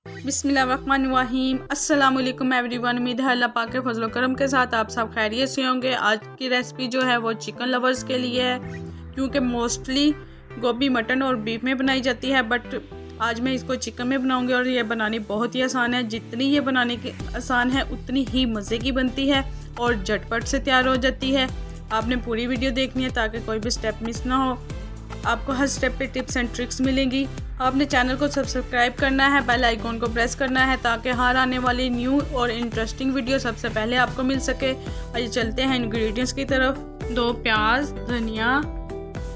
बिस्मिल्लाहिर्रहमानिर्रहीम। अस्सलाम वालेकुम एवरीवन। उम्मीद है अल्लाह पाक के फजल करम के साथ आप सब खैरियत से होंगे। आज की रेसिपी जो है वो चिकन लवर्स के लिए है, क्योंकि मोस्टली गोभी मटन और बीफ में बनाई जाती है, बट आज मैं इसको चिकन में बनाऊंगी और ये बनानी बहुत ही आसान है। जितनी ये बनाने की आसान है उतनी ही मज़े की बनती है और झटपट से तैयार हो जाती है। आपने पूरी वीडियो देखनी है ताकि कोई भी स्टेप मिस ना हो। आपको हर स्टेप पे टिप्स एंड ट्रिक्स मिलेंगी। आपने चैनल को सब्सक्राइब करना है, बेल आइकॉन को प्रेस करना है ताकि हर आने वाली न्यू और इंटरेस्टिंग वीडियो सबसे पहले आपको मिल सके। आइए चलते हैं इंग्रेडिएंट्स की तरफ। 2 प्याज, धनिया,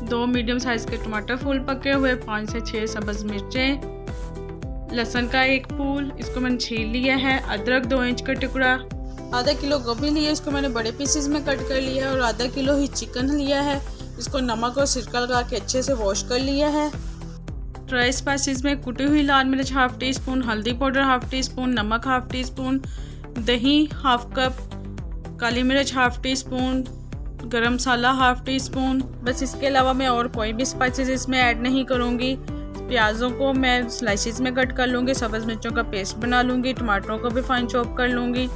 2 मीडियम साइज़ के टमाटर फूल पके हुए, 5 से 6 सब्ज़ मिर्चें, लहसुन का 1 फूल, इसको मैंने छील लिया है। अदरक 2 इंच का टुकड़ा, आधा किलो गोभी लिया, इसको मैंने बड़े पीसेस में कट कर लिया है, और आधा किलो ही चिकन लिया है। इसको नमक और सिरका लगा के अच्छे से वॉश कर लिया है। ड्राई स्पाइसेस में कुटी हुई लाल मिर्च ½ टी स्पून, हल्दी पाउडर ½ टी स्पून, नमक ½ टी स्पून, दही ½ कप, काली मिर्च ½ टी स्पून, गरम मसाला ½ टी स्पून। बस इसके अलावा मैं और कोई भी स्पाइसेस इसमें ऐड नहीं करूँगी। प्याज़ों को मैं स्लाइसिस में कट कर लूँगी, सब्ज़ मिर्चों का पेस्ट बना लूँगी, टमाटरों को भी फाइन चॉप कर लूँगी,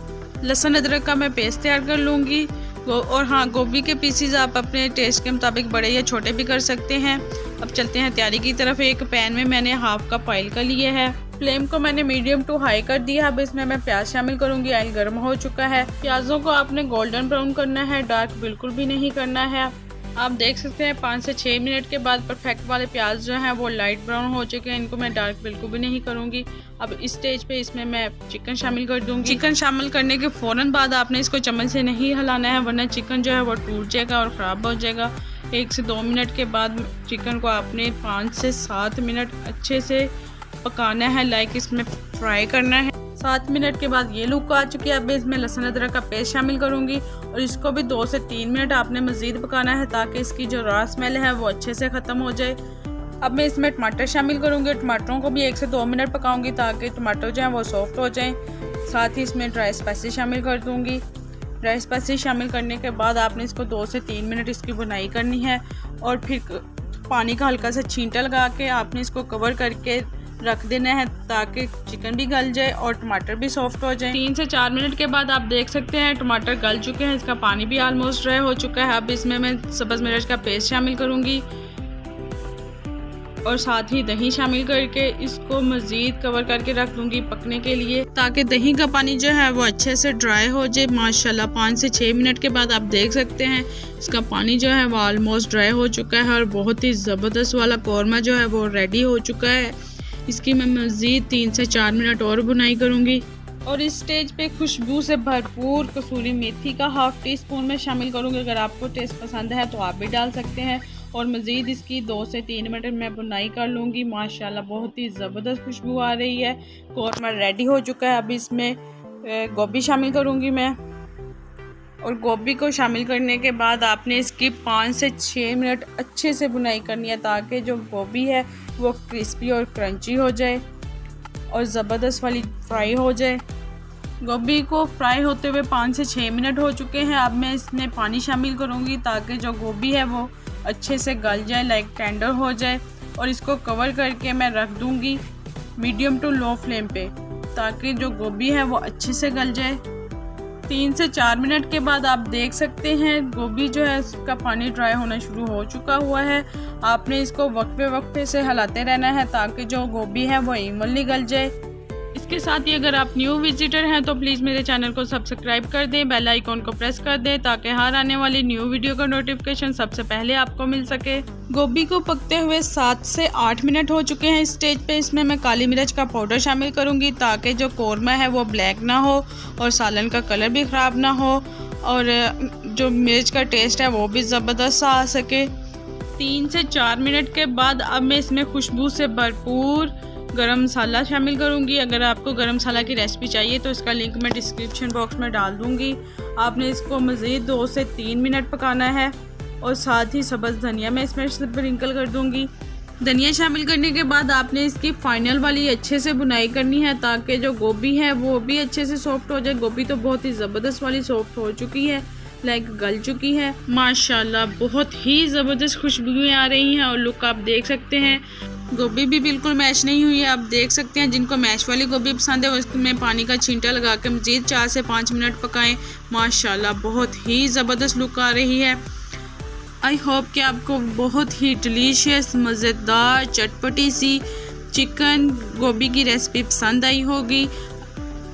लहसुन अदरक का मैं पेस्ट तैयार कर लूँगी। और हाँ, गोभी के पीसेस आप अपने टेस्ट के मुताबिक बड़े या छोटे भी कर सकते हैं। अब चलते हैं तैयारी की तरफ। एक पैन में मैंने ½ कप ऑयल का लिया है। फ्लेम को मैंने मीडियम टू हाई कर दिया। अब इसमें मैं प्याज शामिल करूंगी। ऑयल गर्म हो चुका है। प्याज़ों को आपने गोल्डन ब्राउन करना है, डार्क बिल्कुल भी नहीं करना है। आप देख सकते हैं 5 से 6 मिनट के बाद परफेक्ट वाले प्याज जो हैं वो लाइट ब्राउन हो चुके हैं। इनको मैं डार्क बिल्कुल भी नहीं करूंगी। अब इस स्टेज पे इसमें मैं चिकन शामिल कर दूंगी। चिकन शामिल करने के फ़ौरन बाद आपने इसको चम्मच से नहीं हिलाना है, वरना चिकन जो है वो टूट जाएगा और ख़राब हो जाएगा। 1 से 2 मिनट के बाद चिकन को आपने 5 से 7 मिनट अच्छे से पकाना है, लाइक इसमें फ्राई करना है। 7 मिनट के बाद ये लुक आ चुकी है। अब इसमें लहसुन अदरक का पेस्ट शामिल करूंगी और इसको भी 2 से 3 मिनट आपने मज़ीद पकाना है ताकि इसकी जो रॉ स्मेल है वो अच्छे से ख़त्म हो जाए। अब मैं इसमें टमाटर शामिल करूंगी। टमाटरों को भी 1 से 2 मिनट पकाऊंगी ताकि टमाटर जो है वो सॉफ्ट हो जाएं। साथ ही इसमें ड्राई स्पाइसेस शामिल कर दूंगी। ड्राई स्पाइसेस शामिल करने के बाद आपने इसको 2 से 3 मिनट इसकी बुनाई करनी है और फिर पानी का हल्का सा छींटा लगा के आपने इसको कवर करके रख देना है ताकि चिकन भी गल जाए और टमाटर भी सॉफ्ट हो जाए। 3 से 4 मिनट के बाद आप देख सकते हैं टमाटर गल चुके हैं, इसका पानी भी ऑलमोस्ट ड्राई हो चुका है। अब इसमें मैं सब्ज़ मिर्च का पेस्ट शामिल करूंगी और साथ ही दही शामिल करके इसको मज़ीद कवर करके रख दूंगी पकने के लिए, ताकि दही का पानी जो है वो अच्छे से ड्राई हो जाए। माशाल्लाह 5 से 6 मिनट के बाद आप देख सकते हैं इसका पानी जो है वो ऑलमोस्ट ड्राई हो चुका है और बहुत ही ज़बरदस्त वाला कौरमा जो है वो रेडी हो चुका है। इसकी मैं मज़ीद 3 से 4 मिनट और बुनाई करूंगी। और इस स्टेज पे खुशबू से भरपूर कसूरी मेथी का ½ टी स्पून में शामिल करूंगी। अगर आपको टेस्ट पसंद है तो आप भी डाल सकते हैं। और मज़ीद इसकी 2 से 3 मिनट में बुनाई कर लूँगी। माशाल्लाह बहुत ही ज़बरदस्त खुशबू आ रही है। कौरमा रेडी हो चुका है। अब इसमें गोभी शामिल करूँगी मैं, और गोभी को शामिल करने के बाद आपने इसकी 5 से 6 मिनट अच्छे से बुनाई करनी है ताकि जो गोभी है वो क्रिस्पी और क्रंची हो जाए और ज़बरदस्त वाली फ्राई हो जाए। गोभी को फ्राई होते हुए 5 से 6 मिनट हो चुके हैं। अब मैं इसमें पानी शामिल करूँगी ताकि जो गोभी है वो अच्छे से गल जाए, लाइक टेंडर हो जाए, और इसको कवर करके मैं रख दूँगी मीडियम टू लो फ्लेम पे ताकि जो गोभी है वो अच्छे से गल जाए। 3 से 4 मिनट के बाद आप देख सकते हैं गोभी जो है इसका पानी ड्राई होना शुरू हो चुका हुआ है। आपने इसको वक्फे से हिलाते रहना है ताकि जो गोभी है वो इवनली गल जाए। इसके साथ ही अगर आप न्यू विजिटर हैं तो प्लीज़ मेरे चैनल को सब्सक्राइब कर दें, बेल आइकॉन को प्रेस कर दें ताकि हर आने वाली न्यू वीडियो का नोटिफिकेशन सबसे पहले आपको मिल सके। गोभी को पकते हुए 7 से 8 मिनट हो चुके हैं। इस स्टेज पे इसमें मैं काली मिर्च का पाउडर शामिल करूंगी ताकि जो कौरमा है वो ब्लैक ना हो और सालन का कलर भी ख़राब ना हो और जो मिर्च का टेस्ट है वो भी ज़बरदस्त आ सके। 3 से 4 मिनट के बाद अब मैं इसमें खुशबू से भरपूर गरम मसाला शामिल करूंगी। अगर आपको गरम मसाला की रेसिपी चाहिए तो इसका लिंक मैं डिस्क्रिप्शन बॉक्स में डाल दूंगी। आपने इसको मज़ीद 2 से 3 मिनट पकाना है और साथ ही सब्ज़ धनिया मैं इसमें स्प्रिंकल कर दूंगी। धनिया शामिल करने के बाद आपने इसकी फाइनल वाली अच्छे से बुनाई करनी है ताकि जो गोभी है वो भी अच्छे से सॉफ्ट हो जाए। गोभी तो बहुत ही ज़बरदस्त वाली सॉफ्ट हो चुकी है, लाइक गल चुकी है। माशाल्लाह बहुत ही ज़बरदस्त खुशबुएं आ रही हैं और लुक आप देख सकते हैं। गोभी भी बिल्कुल मैश नहीं हुई है। आप देख सकते हैं जिनको मैश वाली गोभी पसंद है उसमें पानी का छींटा लगा के मज़ीद 4 से 5 मिनट पकाएं। माशाल्लाह बहुत ही ज़बरदस्त लुक आ रही है। आई होप कि आपको बहुत ही डिलीशियस मज़ेदार चटपटी सी चिकन गोभी की रेसिपी पसंद आई होगी।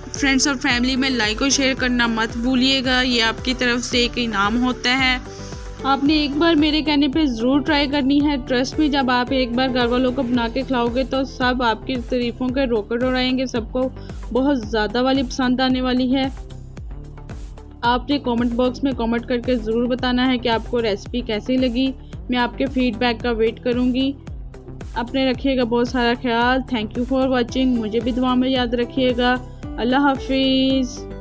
फ्रेंड्स और फैमिली में लाइक और शेयर करना मत भूलिएगा, ये आपकी तरफ से एक इनाम होता है। आपने एक बार मेरे कहने पे ज़रूर ट्राई करनी है। ट्रस्ट में जब आप एक बार घर वालों को बना के खिलाओगे तो सब आपकी तारीफ़ों के रोकड़ उड़ाएंगे, सबको बहुत ज़्यादा वाली पसंद आने वाली है। आपने कमेंट बॉक्स में कमेंट करके ज़रूर बताना है कि आपको रेसिपी कैसी लगी। मैं आपके फीडबैक का वेट करूँगी। अपने रखिएगा बहुत सारा ख्याल। Thank you for watching. मुझे भी दुआ में याद रखिएगा। अल्लाह हाफिज़।